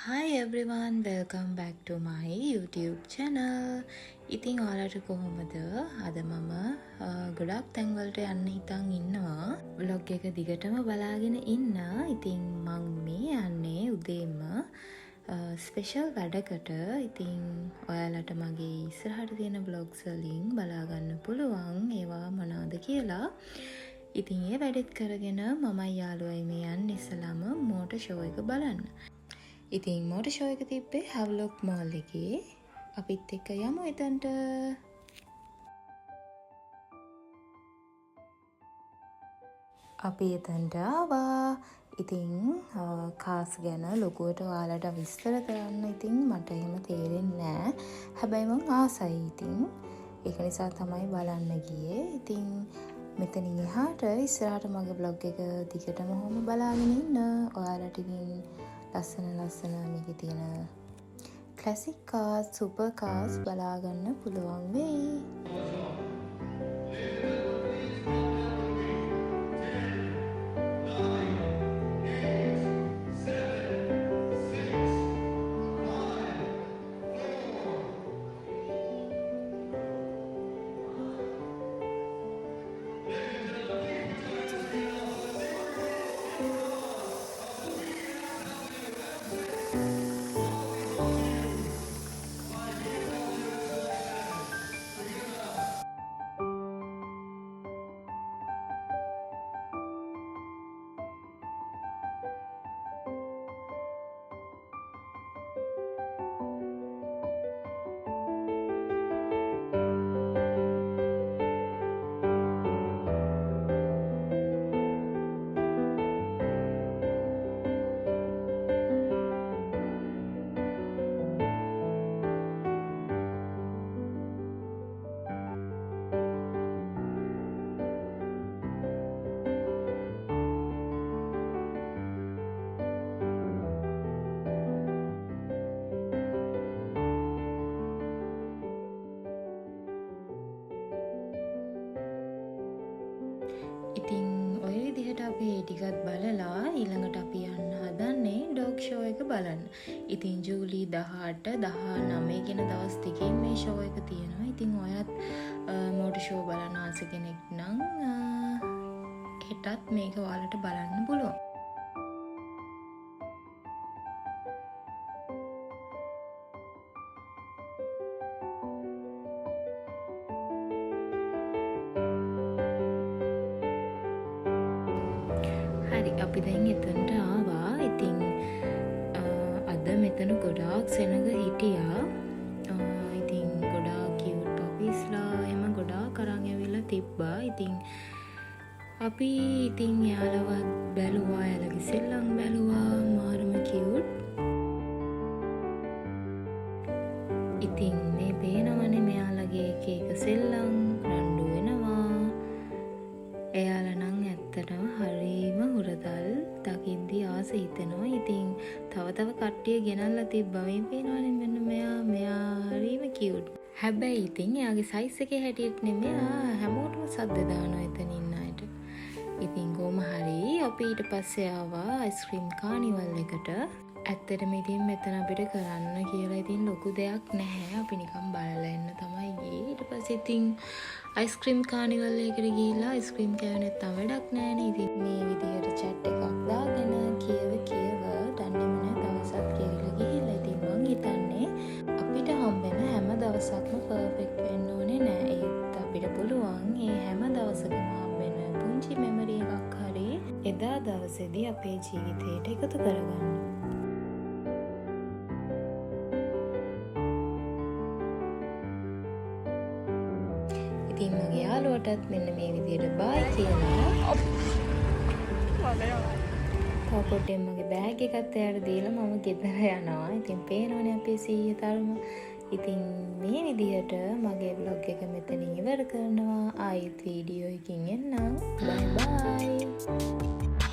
Hi everyone, welcome back to my YouTube channel. ඉතින් ඔයාලට කොහොමද? අද මම ගොඩක් තැන්වලට යන්න හිතන් ඉන්නවා. vlog එක දිගටම බලාගෙන ඉන්න. ඉතින් මම මේ යන්නේ උදේම ස්පෙෂල් වැඩකට. ඉතින් ඔයාලට මගේ ඉස්සරහට තියෙන vlogs වලින් බලා ගන්න පුළුවන් ඒවා මොනවද කියලා. ඉතින් ඒ වැඩත් කරගෙන මමයි යාළුවයි මේ යන්නේ ඉස්සලාම මෝටර් ෂෝ එක බලන්න. ඉතින් මෝටර් ෂෝ එක තිබ්බේ හැව්ලොක් මෝල් එකේ. අපිත් එක්ක යමු එතනට. අපි එතනට ආවා. ඉතින් කාස් ගැන ලොකුවට ඔයාලට විස්තර කරන්න ඉතින් මට එහෙම තේරෙන්නේ නැහැ. හැබැයි මං ආසයි ඉතින්. ඒක නිසා තමයි බලන්න ගියේ. ඉතින් මෙතනින් එහාට ඉස්සරහට මගේ vlog එක දිගටම ඔහොම බලාගෙන ඉන්න. ඔයාලට ඉතින් ලස්සන මේකේ තියෙන ක්ලාසික් කාස්, සුපර් කාස් බලා ගන්න පුළුවන් වෙයි. ඉතින් ඔය විදිහට අපි ඒ ටිකත් බලලා ඊළඟට අපි යන්න හදන්නේ ඩොග් ෂෝ එක බලන්න. ඉතින් ජූලි 18, 19 කියන දවස් දෙකකින් මේ ෂෝ එක තියෙනවා. ඉතින් ඔයත් මෝටර් ෂෝ බලන්න ආස කෙනෙක් නම් හෙටත් මේක ඔයාලට බලන්න පුළුවන්. හරි අපි දැන් එතනට ආවා. ඉතින් අද මෙතන ගොඩාක් සෙනඟ හිටියා. ඉතින් ගොඩාක් කියුට් පපිස්ලා එහෙම ගොඩාක් අරන් ඇවිල්ලා තිබ්බා. ඉතින් අපි ඉතින් යාළුවත් බැලුවා, යාළුවගේ සෙල්ලම් බැලුවා, මාරම කියුට්. ඉතින් මේ පේනවනේ මෙයාලගේ එක එක සෙල්ලම් රණ්ඩු වෙනවා. එයාලා නම් ඇත්තටම හරිම හුරතල්, දකිද්දි ආස හිතෙනවා. ඉතින් තව කට්ටිය ගෙනල්ලා තිබ්බා. මේ පේනවනේ මෙන්න මෙයා හරිම කියුට්. හැබැයි ඉතින් එයාගේ සයිස් එකේ හැටියට නෙමෙයි හැමෝටම සද්ද දානවා එතන ඉන්න අයට. ඉතින් කොහොම හරි අපි ඊට පස්සේ ආවා අයිස්ක්‍රීම් කානිවල් එකට. ඇත්තටම ඉතින් මෙතන අපිට කරන්න කියලා ඉතින් ලොකු දෙයක් නැහැ. අපි නිකන් බලලා එන්න තමයි ගියේ. ඊට පස්සේ ඉතින් අයිස්ක්‍රීම් කානිවල් එකකට ගිහිල්ලා අයිස්ක්‍රීම් කෑවේ නැත්නම් වැඩක් නැහැනේ. ඉතින් මේ විදියට chat එකක් දාගෙන කියව දන්නේම නැහැ දවසක් කියලා ගිහිල්ලා. ඉතින් මං හිතන්නේ අපිට හම්බෙන හැම දවසක්ම පර්ෆෙක්ට් වෙන්න ඕනේ නෑ. ඒත් අපිට පුළුවන් මේ හැම දවසකම හම්බෙන පුංචි මෙමරි එකක් හරි එදා දවසේදී අපේ ජීවිතේට එකතු කරගන්න. ඉතින් මගේ යාළුවටත් මෙන්න මේ විදියට බයි කියලා. තව පොඩ්ඩෙන් මගේ බෑග් එකත් එයාට දීලා මම ගෙදර යනවා. ඉතින් පේනවනේ අපේ සීය තරම. ඉතින් මේ විදියට මගේ vlog එක මෙතනින් ඉවර කරනවා. ආයෙත් වීඩියෝ එකකින් එන්නම්. බයි බයි.